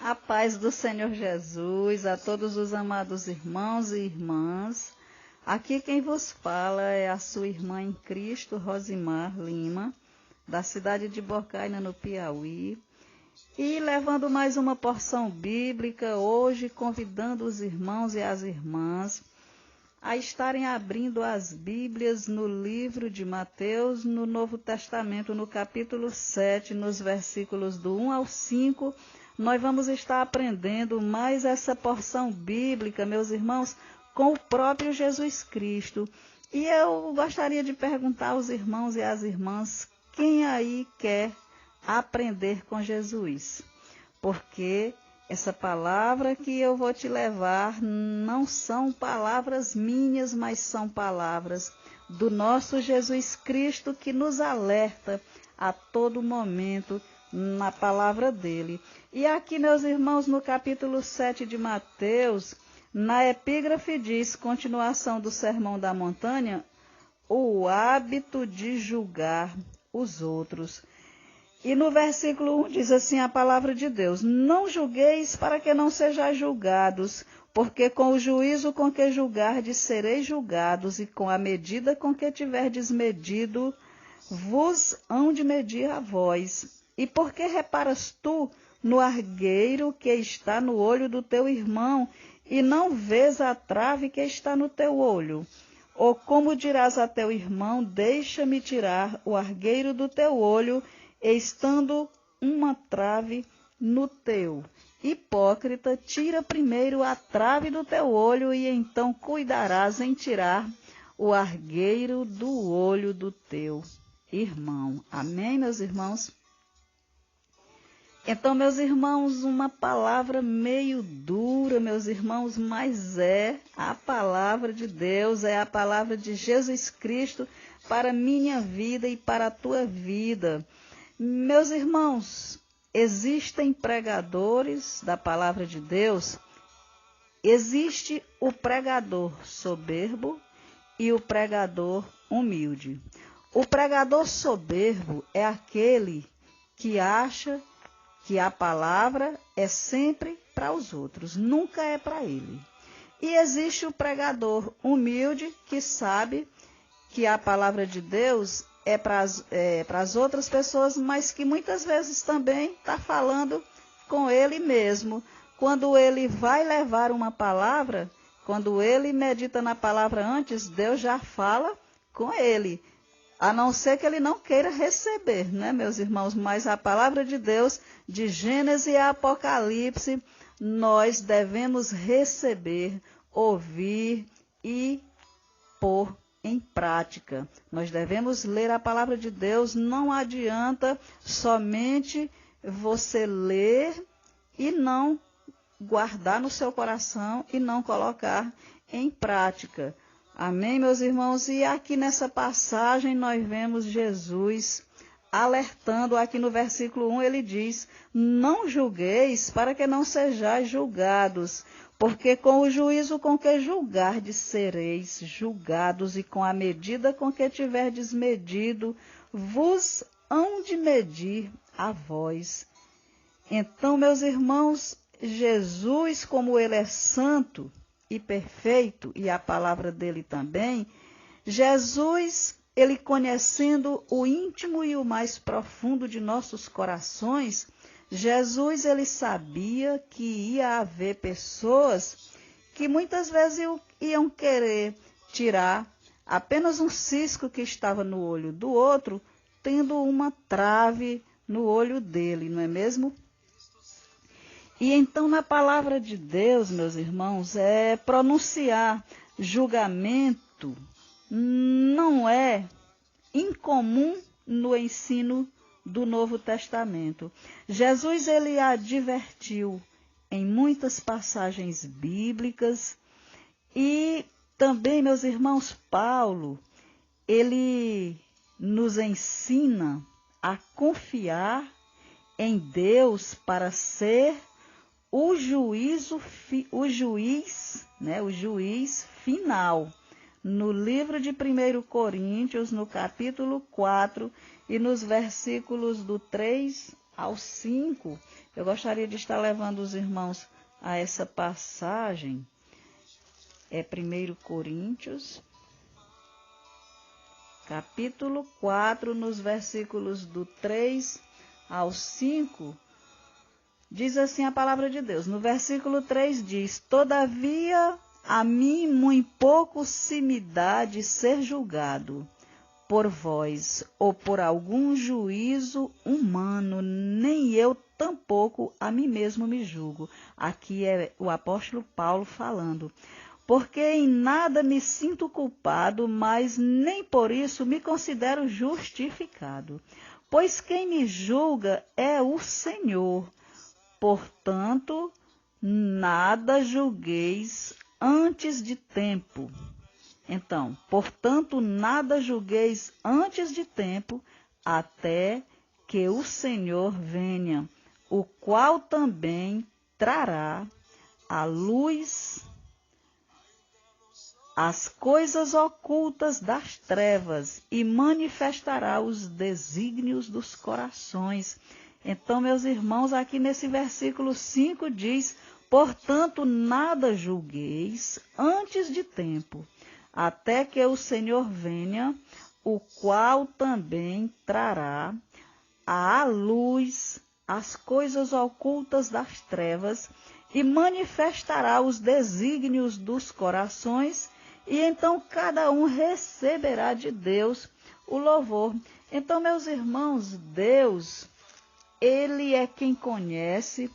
A paz do Senhor Jesus, a todos os amados irmãos e irmãs. Aqui quem vos fala é a sua irmã em Cristo, Rosimar Lima, da cidade de Bocaina, no Piauí. E levando mais uma porção bíblica, hoje convidando os irmãos e as irmãs a estarem abrindo as Bíblias no livro de Mateus, no Novo Testamento, no capítulo 7, nos versículos do 1 ao 5, nós vamos estar aprendendo mais essa porção bíblica, meus irmãos, com o próprio Jesus Cristo. E eu gostaria de perguntar aos irmãos e às irmãs, quem aí quer aprender com Jesus? Porque essa palavra que eu vou te levar não são palavras minhas, mas são palavras do nosso Jesus Cristo que nos alerta a todo momento na palavra dele. E aqui, meus irmãos, no capítulo 7 de Mateus, na epígrafe diz, continuação do Sermão da Montanha, o hábito de julgar os outros. E no versículo 1 diz assim a palavra de Deus: não julgueis para que não sejais julgados, porque com o juízo com que julgardes sereis julgados, e com a medida com que tiverdes medido, vos hão de medir a vós. E por que reparas tu no argueiro que está no olho do teu irmão, e não vês a trave que está no teu olho? Ou como dirás a teu irmão, deixa-me tirar o argueiro do teu olho, estando uma trave no teu? Hipócrita, tira primeiro a trave do teu olho, e então cuidarás em tirar o argueiro do olho do teu irmão. Amém, meus irmãos? Então, meus irmãos, uma palavra meio dura, meus irmãos, mas é a palavra de Deus, é a palavra de Jesus Cristo para a minha vida e para a tua vida. Meus irmãos, existem pregadores da palavra de Deus, existe o pregador soberbo e o pregador humilde. O pregador soberbo é aquele que acha que a palavra é sempre para os outros, nunca é para ele. E existe o pregador humilde que sabe que a palavra de Deus é para as outras pessoas, mas que muitas vezes também está falando com ele mesmo. Quando ele vai levar uma palavra, quando ele medita na palavra antes, Deus já fala com ele. A não ser que ele não queira receber, né, meus irmãos? Mas a palavra de Deus, de Gênesis a Apocalipse, nós devemos receber, ouvir e pôr em prática. Nós devemos ler a palavra de Deus, não adianta somente você ler e não guardar no seu coração e não colocar em prática. Amém, meus irmãos? E aqui nessa passagem nós vemos Jesus alertando, aqui no versículo 1 ele diz: não julgueis para que não sejais julgados, porque com o juízo com que julgardes sereis julgados, e com a medida com que tiverdes medido, vos hão de medir a vós. Então, meus irmãos, Jesus, como ele é santo e perfeito, e a palavra dele também, Jesus, ele conhecendo o íntimo e o mais profundo de nossos corações, Jesus, ele sabia que ia haver pessoas que muitas vezes iam querer tirar apenas um cisco que estava no olho do outro, tendo uma trave no olho dele, não é mesmo? E então, na palavra de Deus, meus irmãos, pronunciar julgamento não é incomum no ensino do Novo Testamento. Jesus, ele advertiu em muitas passagens bíblicas, e também, meus irmãos, Paulo, ele nos ensina a confiar em Deus para ser o juiz final. No livro de 1 Coríntios, no capítulo 4, e nos versículos do 3 ao 5, Eu gostaria de estar levando os irmãos a essa passagem. É 1 Coríntios, capítulo 4, nos versículos do 3 ao 5, diz assim a palavra de Deus. No versículo 3 diz: Todavia a mim muito pouco se me dá de ser julgado por vós ou por algum juízo humano, nem eu tampouco a mim mesmo me julgo. Aqui é o apóstolo Paulo falando. Porque em nada me sinto culpado, mas nem por isso me considero justificado. Pois quem me julga é o Senhor. Portanto, nada julgueis antes de tempo. Então, portanto, nada julgueis antes de tempo, até que o Senhor venha, o qual também trará à luz as coisas ocultas das trevas e manifestará os desígnios dos corações. Então, meus irmãos, aqui nesse versículo 5 diz: portanto, nada julgueis antes de tempo, até que o Senhor venha, o qual também trará à luz as coisas ocultas das trevas e manifestará os desígnios dos corações, e então cada um receberá de Deus o louvor. Então, meus irmãos, Deus, Ele é quem conhece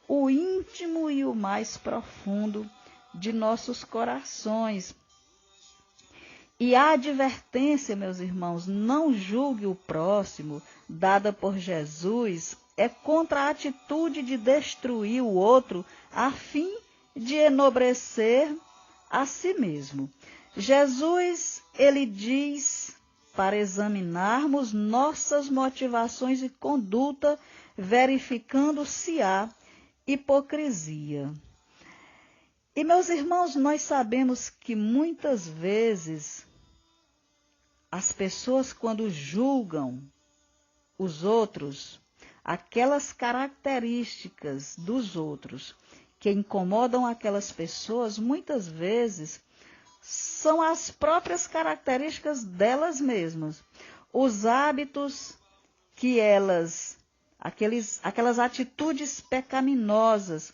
o íntimo e o mais profundo de nossos corações. E a advertência, meus irmãos, não julgue o próximo, dada por Jesus, é contra a atitude de destruir o outro a fim de enobrecer a si mesmo. Jesus, ele diz para examinarmos nossas motivações e conduta, verificando se há hipocrisia. E, meus irmãos, nós sabemos que muitas vezes as pessoas, quando julgam os outros, aquelas características dos outros que incomodam aquelas pessoas, muitas vezes são as próprias características delas mesmas. Os hábitos que aquelas atitudes pecaminosas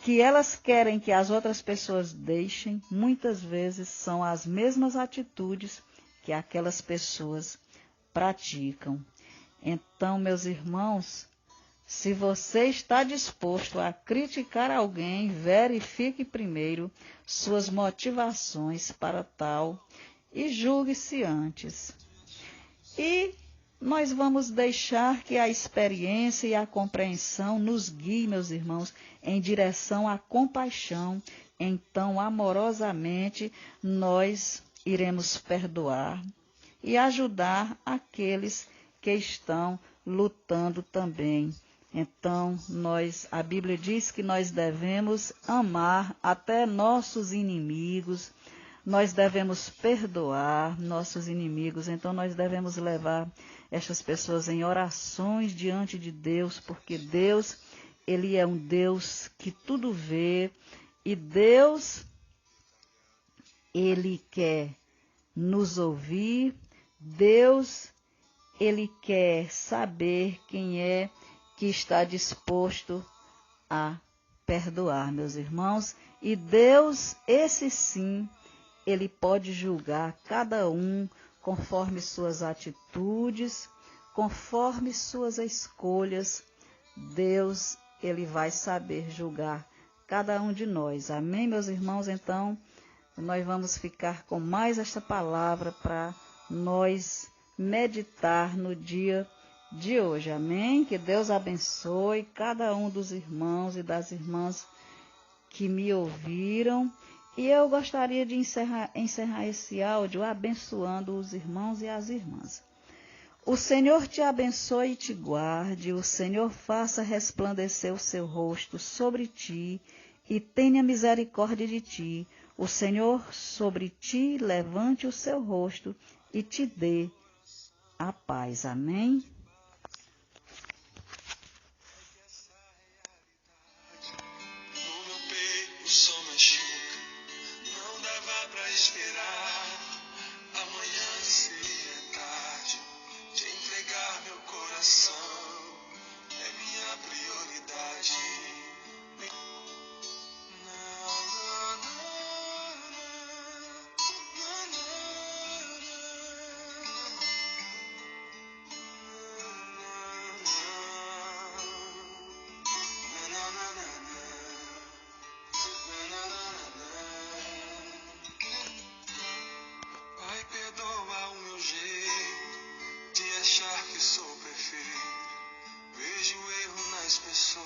que elas querem que as outras pessoas deixem, muitas vezes são as mesmas atitudes que aquelas pessoas praticam. Então, meus irmãos, se você está disposto a criticar alguém, verifique primeiro suas motivações para tal e julgue-se antes. E nós vamos deixar que a experiência e a compreensão nos guiem, meus irmãos, em direção à compaixão. Então, amorosamente, nós iremos perdoar e ajudar aqueles que estão lutando também. Então, a Bíblia diz que nós devemos amar até nossos inimigos, nós devemos perdoar nossos inimigos, então nós devemos levar estas pessoas em orações diante de Deus, porque Deus, Ele é um Deus que tudo vê, e Deus, Ele quer nos ouvir, Deus, Ele quer saber quem é que está disposto a perdoar, meus irmãos, e Deus, esse sim, Ele pode julgar cada um conforme suas atitudes, conforme suas escolhas. Deus, Ele vai saber julgar cada um de nós. Amém, meus irmãos? Então, nós vamos ficar com mais esta palavra para nós meditar no dia de hoje. Amém? Que Deus abençoe cada um dos irmãos e das irmãs que me ouviram. E eu gostaria de encerrar esse áudio abençoando os irmãos e as irmãs. O Senhor te abençoe e te guarde, o Senhor faça resplandecer o seu rosto sobre ti e tenha misericórdia de ti. O Senhor sobre ti levante o seu rosto e te dê a paz. Amém?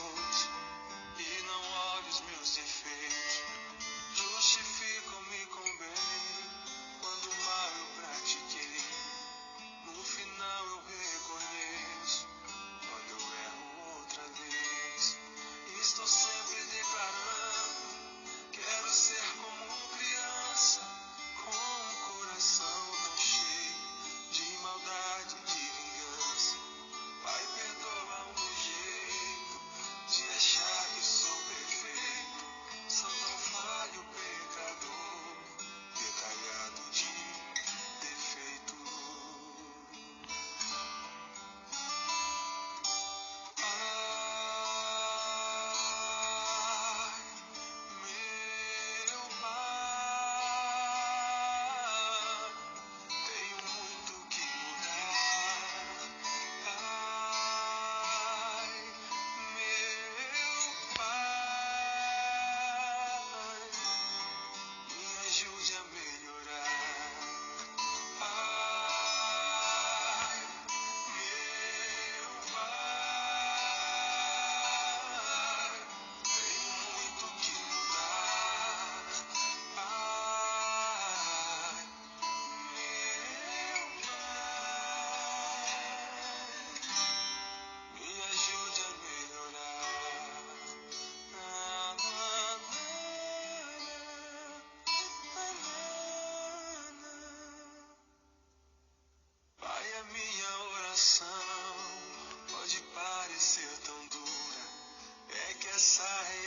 erros e não olho os meus defeitos. Justifico-me com bem quando o mal eu pratiquei. No final eu reconheço quando eu erro outra vez. Estou sempre declarando, quero ser como criança, com um coração tão cheio de maldade e de vingança. Pai, perdoa o meu jeito de achar que sou perfeito. Sou tão falho, pecador, detalhado de defeito. Pai, meu Pai, tenho muito que mudar. Pai, meu Pai, me ajude a melhorar. Pai, meu Pai, tenho muito que mudar. Pai, meu Pai, me ajude a melhorar. Pai, a minha oração pode parecer tão dura, é que essa é